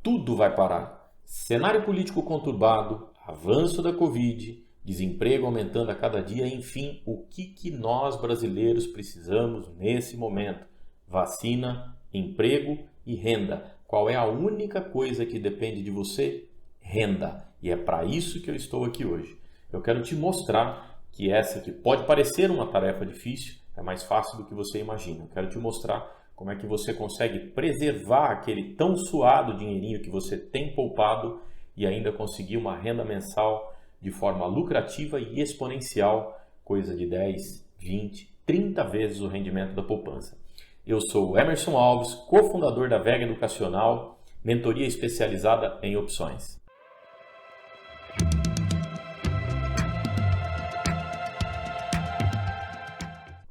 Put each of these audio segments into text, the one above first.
tudo vai parar. Cenário político conturbado, avanço da Covid, desemprego aumentando a cada dia, enfim, o que nós brasileiros precisamos nesse momento? Vacina, emprego e renda. Qual é a única coisa que depende de você? Renda. E é para isso que eu estou aqui hoje. Eu quero te mostrar que essa que pode parecer uma tarefa difícil, é mais fácil do que você imagina. Eu quero te mostrar como é que você consegue preservar aquele tão suado dinheirinho que você tem poupado e ainda conseguir uma renda mensal de forma lucrativa e exponencial, coisa de 10, 20, 30 vezes o rendimento da poupança. Eu sou o Emerson Alves, cofundador da Vega Educacional, mentoria especializada em opções.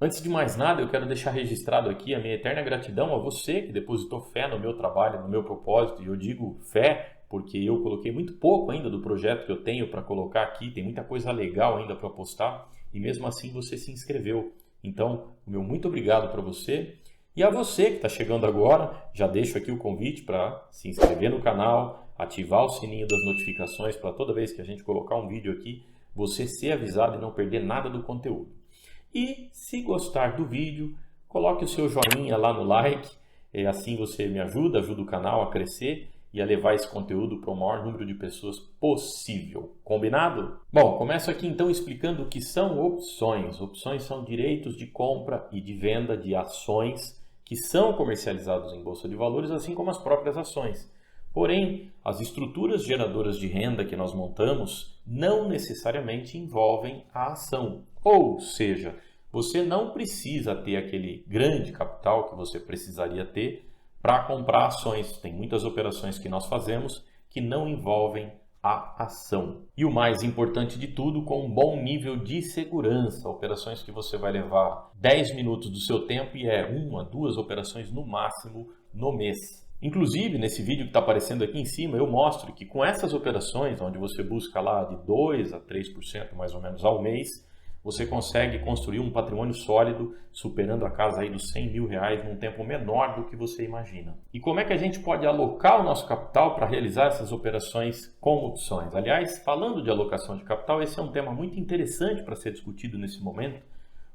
Antes de mais nada, eu quero deixar registrado aqui a minha eterna gratidão a você que depositou fé no meu trabalho, no meu propósito. E eu digo fé porque eu coloquei muito pouco ainda do projeto que eu tenho para colocar aqui. Tem muita coisa legal ainda para postar e mesmo assim você se inscreveu. Então, o meu muito obrigado para você. E a você que está chegando agora, já deixo aqui o convite para se inscrever no canal, ativar o sininho das notificações para toda vez que a gente colocar um vídeo aqui, você ser avisado e não perder nada do conteúdo. E se gostar do vídeo, coloque o seu joinha lá no like, assim você me ajuda o canal a crescer e a levar esse conteúdo para o maior número de pessoas possível. Combinado? Bom, começo aqui então explicando o que são opções. Opções são direitos de compra e de venda de ações que são comercializados em bolsa de valores, assim como as próprias ações. Porém, as estruturas geradoras de renda que nós montamos não necessariamente envolvem a ação. Ou seja, você não precisa ter aquele grande capital que você precisaria ter para comprar ações. Tem muitas operações que nós fazemos que não envolvem a ação. E o mais importante de tudo, com um bom nível de segurança. Operações que você vai levar 10 minutos do seu tempo e é 1 a 2 operações no máximo no mês. Inclusive, nesse vídeo que está aparecendo aqui em cima, eu mostro que com essas operações, onde você busca lá de 2 a 3% mais ou menos ao mês, você consegue construir um patrimônio sólido, superando a casa aí dos 100 mil reais num tempo menor do que você imagina. E como é que a gente pode alocar o nosso capital para realizar essas operações com opções? Aliás, falando de alocação de capital, esse é um tema muito interessante para ser discutido nesse momento,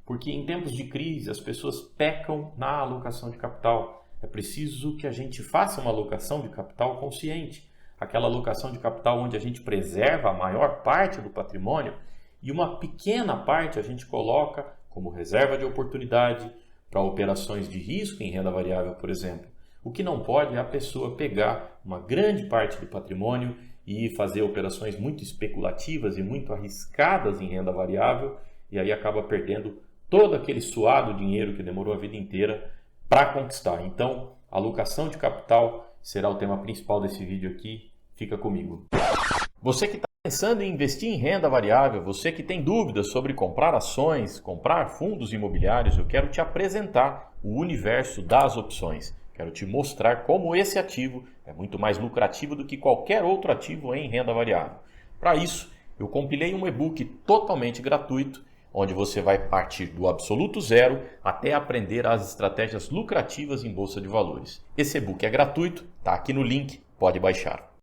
porque em tempos de crise as pessoas pecam na alocação de capital. É preciso que a gente faça uma alocação de capital consciente, aquela alocação de capital onde a gente preserva a maior parte do patrimônio e uma pequena parte a gente coloca como reserva de oportunidade para operações de risco em renda variável, por exemplo. O que não pode é a pessoa pegar uma grande parte do patrimônio e fazer operações muito especulativas e muito arriscadas em renda variável e aí acaba perdendo todo aquele suado dinheiro que demorou a vida inteira para conquistar. Então, alocação de capital será o tema principal desse vídeo aqui. Fica comigo. Você que está pensando em investir em renda variável, você que tem dúvidas sobre comprar ações, comprar fundos imobiliários, eu quero te apresentar o universo das opções. Quero te mostrar como esse ativo é muito mais lucrativo do que qualquer outro ativo em renda variável. Para isso, eu compilei um e-book totalmente gratuito, onde você vai partir do absoluto zero até aprender as estratégias lucrativas em bolsa de valores. Esse e-book é gratuito, está aqui no link, pode baixar.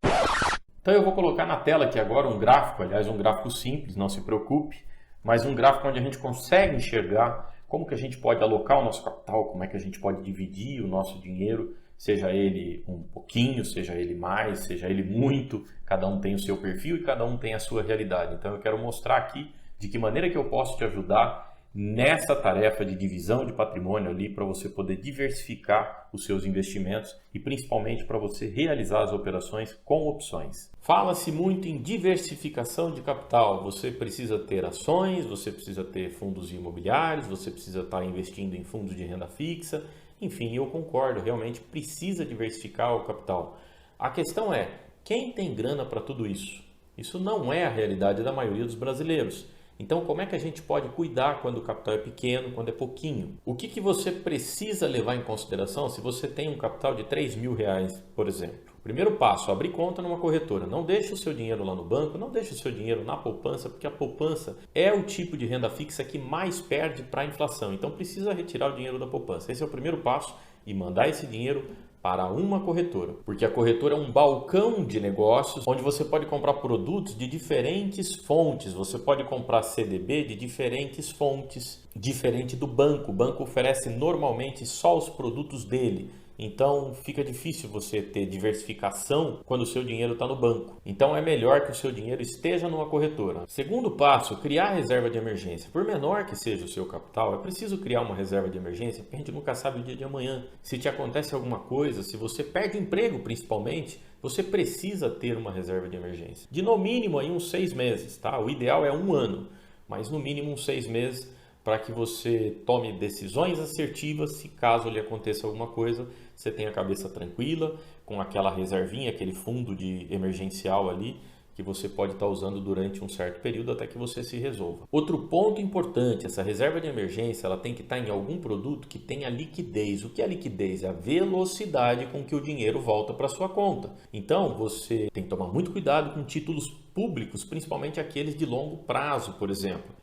Então eu vou colocar na tela aqui agora um gráfico, aliás um gráfico simples, não se preocupe, mas um gráfico onde a gente consegue enxergar como que a gente pode alocar o nosso capital, como é que a gente pode dividir o nosso dinheiro, seja ele um pouquinho, seja ele mais, seja ele muito, cada um tem o seu perfil e cada um tem a sua realidade. Então eu quero mostrar aqui de que maneira que eu posso te ajudar nessa tarefa de divisão de patrimônio ali para você poder diversificar os seus investimentos e principalmente para você realizar as operações com opções. Fala-se muito em diversificação de capital. Você precisa ter ações, você precisa ter fundos imobiliários, você precisa estar investindo em fundos de renda fixa. Enfim, eu concordo, realmente precisa diversificar o capital. A questão é, quem tem grana para tudo isso? Isso não é a realidade da maioria dos brasileiros. Então, como é que a gente pode cuidar quando o capital é pequeno, quando é pouquinho? O que você precisa levar em consideração se você tem um capital de 3 mil reais, por exemplo? Primeiro passo, abrir conta numa corretora. Não deixe o seu dinheiro lá no banco, não deixe o seu dinheiro na poupança, porque a poupança é o tipo de renda fixa que mais perde para a inflação. Então, precisa retirar o dinheiro da poupança. Esse é o primeiro passo e mandar esse dinheiro para uma corretora, porque a corretora é um balcão de negócios onde você pode comprar produtos de diferentes fontes, você pode comprar CDB de diferentes fontes, diferente do banco. O banco oferece normalmente só os produtos dele. Então fica difícil você ter diversificação quando o seu dinheiro está no banco. Então é melhor que o seu dinheiro esteja numa corretora. Segundo passo, criar reserva de emergência. Por menor que seja o seu capital, é preciso criar uma reserva de emergência, porque a gente nunca sabe o dia de amanhã. Se te acontece alguma coisa, se você perde o emprego principalmente, você precisa ter uma reserva de emergência. De no mínimo aí uns 6 meses, tá? O ideal é 1 ano, mas no mínimo uns 6 meses, para que você tome decisões assertivas se caso lhe aconteça alguma coisa, você tenha a cabeça tranquila, com aquela reservinha, aquele fundo de emergencial ali, que você pode estar usando durante um certo período até que você se resolva. Outro ponto importante, essa reserva de emergência, ela tem que estar em algum produto que tenha liquidez. O que é liquidez? É a velocidade com que o dinheiro volta para sua conta. Então, você tem que tomar muito cuidado com títulos públicos, principalmente aqueles de longo prazo, por exemplo.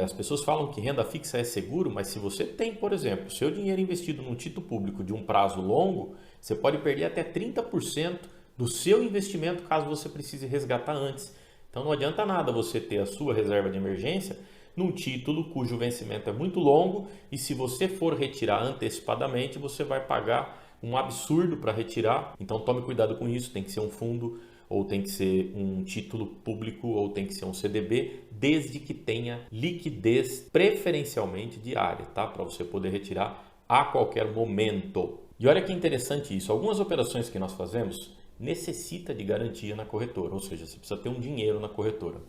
As pessoas falam que renda fixa é seguro, mas se você tem, por exemplo, seu dinheiro investido num título público de um prazo longo, você pode perder até 30% do seu investimento caso você precise resgatar antes. Então não adianta nada você ter a sua reserva de emergência num título cujo vencimento é muito longo e se você for retirar antecipadamente, você vai pagar um absurdo para retirar. Então tome cuidado com isso, tem que ser um fundo ou tem que ser um título público ou tem que ser um CDB, desde que tenha liquidez preferencialmente diária, tá? Para você poder retirar a qualquer momento. E olha que interessante isso, algumas operações que nós fazemos necessita de garantia na corretora, ou seja, você precisa ter um dinheiro na corretora.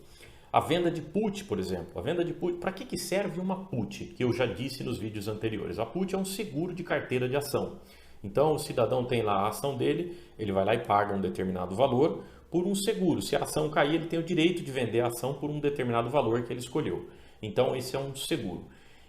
A venda de put, por exemplo, a venda de put, para que serve uma put? Que eu já disse nos vídeos anteriores. A put é um seguro de carteira de ação. Então o cidadão tem lá a ação dele, ele vai lá e paga um determinado valor por um seguro. Se a ação cair, ele tem o direito de vender a ação por um determinado valor que ele escolheu. Então esse é um seguro.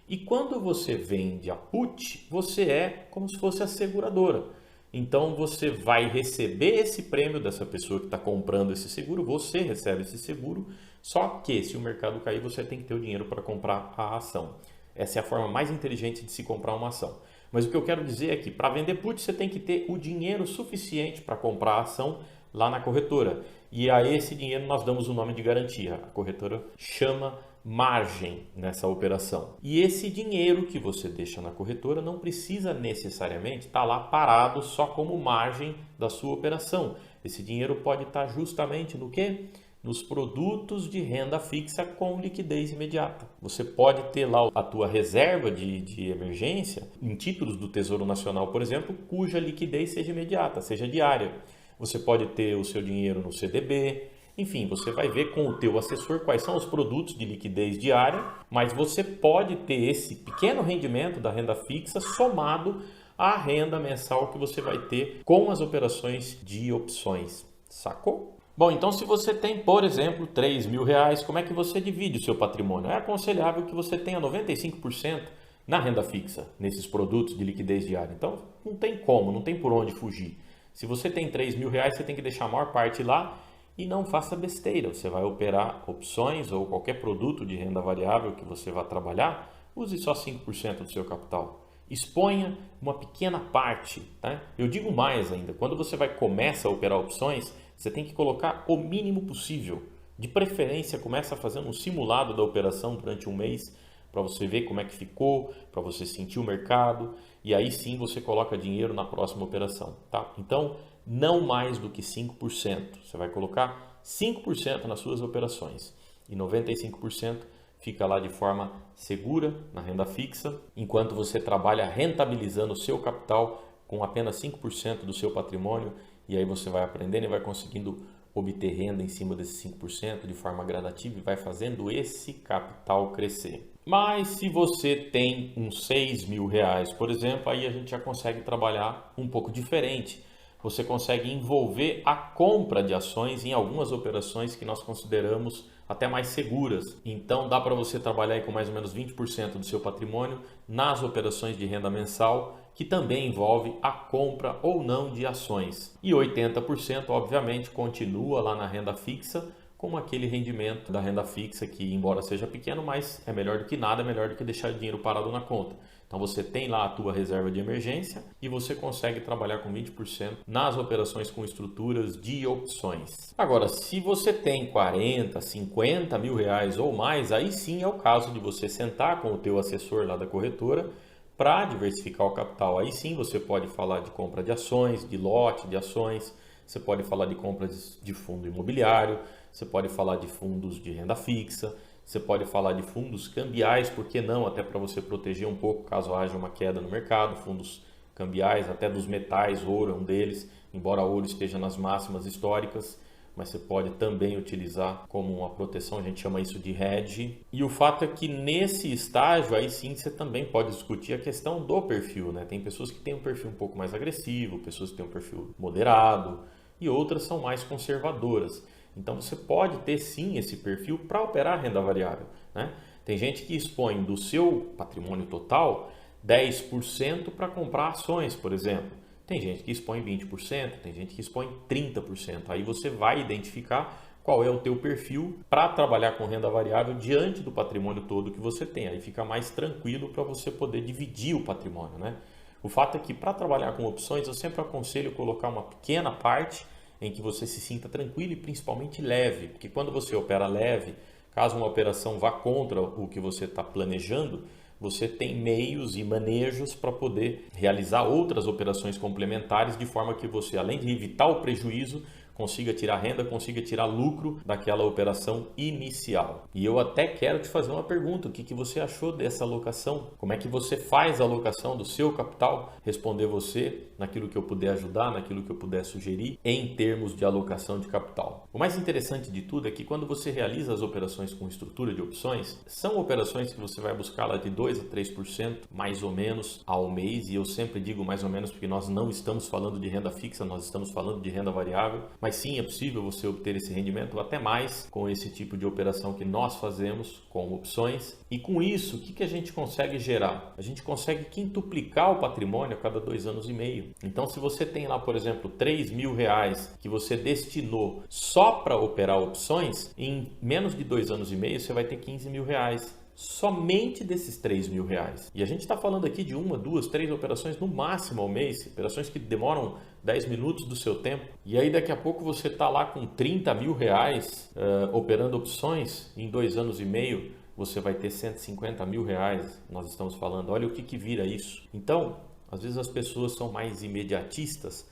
E quando você vende a put, você é como se fosse a seguradora. Então você vai receber esse prêmio dessa pessoa que está comprando esse seguro, você recebe esse seguro, só que se o mercado cair, você tem que ter o dinheiro para comprar a ação. Essa é a forma mais inteligente de se comprar uma ação. Mas o que eu quero dizer é que para vender put você tem que ter o dinheiro suficiente para comprar a ação lá na corretora. E a esse dinheiro nós damos o nome de garantia. A corretora chama margem nessa operação. E esse dinheiro que você deixa na corretora não precisa necessariamente estar lá parado só como margem da sua operação. Esse dinheiro pode estar justamente no quê? Nos produtos de renda fixa com liquidez imediata. Você pode ter lá a tua reserva de emergência em títulos do Tesouro Nacional, por exemplo, cuja liquidez seja imediata, seja diária. Você pode ter o seu dinheiro no CDB. Enfim, você vai ver com o teu assessor quais são os produtos de liquidez diária, mas você pode ter esse pequeno rendimento da renda fixa somado à renda mensal que você vai ter com as operações de opções. Sacou? Bom, então se você tem, por exemplo, R$3.000, como é que você divide o seu patrimônio? É aconselhável que você tenha 95% na renda fixa, nesses produtos de liquidez diária. Então, não tem como, não tem por onde fugir. Se você tem R$3.000, você tem que deixar a maior parte lá. E não faça besteira, você vai operar opções ou qualquer produto de renda variável que você vá trabalhar, use só 5% do seu capital. Exponha uma pequena parte. Tá? Eu digo mais ainda, quando você começa a operar opções, você tem que colocar o mínimo possível. De preferência, começa fazendo um simulado da operação durante um mês, para você ver como é que ficou, para você sentir o mercado, e aí sim você coloca dinheiro na próxima operação. Tá? Então, não mais do que 5%. Você vai colocar 5% nas suas operações e 95% fica lá de forma segura na renda fixa, enquanto você trabalha rentabilizando o seu capital com apenas 5% do seu patrimônio, e aí você vai aprendendo e vai conseguindo obter renda em cima desses 5% de forma gradativa e vai fazendo esse capital crescer. Mas se você tem uns R$6.000, por exemplo, aí a gente já consegue trabalhar um pouco diferente. Você consegue envolver a compra de ações em algumas operações que nós consideramos até mais seguras. Então dá para você trabalhar aí com mais ou menos 20% do seu patrimônio nas operações de renda mensal, que também envolve a compra ou não de ações. E 80%, obviamente, continua lá na renda fixa, com aquele rendimento da renda fixa que, embora seja pequeno, mas é melhor do que nada, é melhor do que deixar dinheiro parado na conta. Então você tem lá a tua reserva de emergência e você consegue trabalhar com 20% nas operações com estruturas de opções. Agora, se você tem 40, 50 mil reais ou mais, aí sim é o caso de você sentar com o teu assessor lá da corretora para diversificar o capital. Aí sim você pode falar de compra de ações, de lote de ações, você pode falar de compra de fundo imobiliário, você pode falar de fundos de renda fixa, você pode falar de fundos cambiais, por que não? Até para você proteger um pouco caso haja uma queda no mercado, fundos cambiais, até dos metais, ouro é um deles, embora ouro esteja nas máximas históricas, mas você pode também utilizar como uma proteção, a gente chama isso de hedge. E o fato é que nesse estágio, aí sim você também pode discutir a questão do perfil, né? Tem pessoas que têm um perfil um pouco mais agressivo, pessoas que têm um perfil moderado e outras são mais conservadoras. Então você pode ter sim esse perfil para operar renda variável, né? Tem gente que expõe do seu patrimônio total 10% para comprar ações, por exemplo. Tem gente que expõe 20%, tem gente que expõe 30%. Aí você vai identificar qual é o teu perfil para trabalhar com renda variável diante do patrimônio todo que você tem. Aí fica mais tranquilo para você poder dividir o patrimônio, né? O fato é que para trabalhar com opções eu sempre aconselho colocar uma pequena parte em que você se sinta tranquilo e principalmente leve, porque quando você opera leve, caso uma operação vá contra o que você está planejando, você tem meios e manejos para poder realizar outras operações complementares de forma que você, além de evitar o prejuízo, consiga tirar renda, consiga tirar lucro daquela operação inicial. E eu até quero te fazer uma pergunta, o que você achou dessa alocação? Como é que você faz a alocação do seu capital? Responder você naquilo que eu puder ajudar, naquilo que eu puder sugerir em termos de alocação de capital. O mais interessante de tudo é que quando você realiza as operações com estrutura de opções, são operações que você vai buscar lá de 2 a 3% mais ou menos ao mês, e eu sempre digo mais ou menos porque nós não estamos falando de renda fixa, nós estamos falando de renda variável, mas sim, é possível você obter esse rendimento até mais com esse tipo de operação que nós fazemos com opções. E com isso, o que a gente consegue gerar? A gente consegue quintuplicar o patrimônio a cada 2 anos e meio. Então, se você tem lá, por exemplo, 3 mil reais que você destinou só para operar opções, em menos de 2 anos e meio você vai ter 15 mil reais. Somente desses 3 mil reais. E a gente está falando aqui de 1, 2, 3 operações no máximo ao mês, operações que demoram 10 minutos do seu tempo. E aí daqui a pouco você está lá com 30 mil reais operando opções, em 2 anos e meio você vai ter 150 mil reais, nós estamos falando. Olha o que vira isso. Então, às vezes as pessoas são mais imediatistas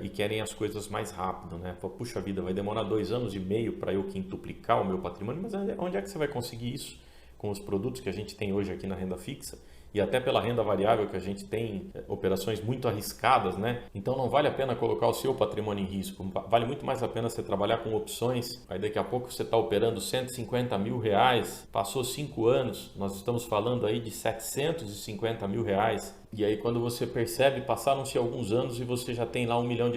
e querem as coisas mais rápido, né? Puxa vida, vai demorar 2 anos e meio para eu quintuplicar o meu patrimônio, mas onde é que você vai conseguir isso? Com os produtos que a gente tem hoje aqui na renda fixa e até pela renda variável que a gente tem operações muito arriscadas, né? Então não vale a pena colocar o seu patrimônio em risco, vale muito mais a pena você trabalhar com opções. Aí daqui a pouco você está operando 150 mil reais, passou 5 anos, nós estamos falando aí de 750 mil reais. E aí quando você percebe, passaram-se alguns anos e você já tem lá R$1 milhão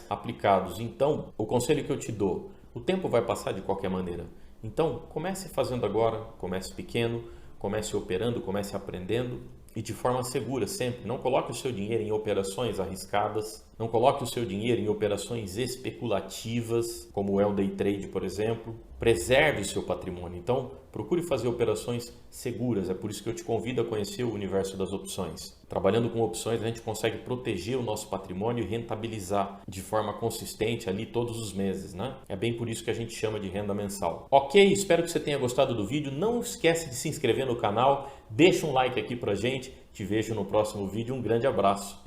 aplicados. Então o conselho que eu te dou, o tempo vai passar de qualquer maneira. Então, comece fazendo agora, comece pequeno, comece operando, comece aprendendo e de forma segura sempre. Não coloque o seu dinheiro em operações arriscadas, não coloque o seu dinheiro em operações especulativas, como é o day trade, por exemplo. Preserve o seu patrimônio. Então, procure fazer operações seguras. É por isso que eu te convido a conhecer o universo das opções. Trabalhando com opções, a gente consegue proteger o nosso patrimônio e rentabilizar de forma consistente ali todos os meses, né? É bem por isso que a gente chama de renda mensal. Ok, espero que você tenha gostado do vídeo. Não esquece de se inscrever no canal, deixa um like aqui pra gente. Te vejo no próximo vídeo. Um grande abraço.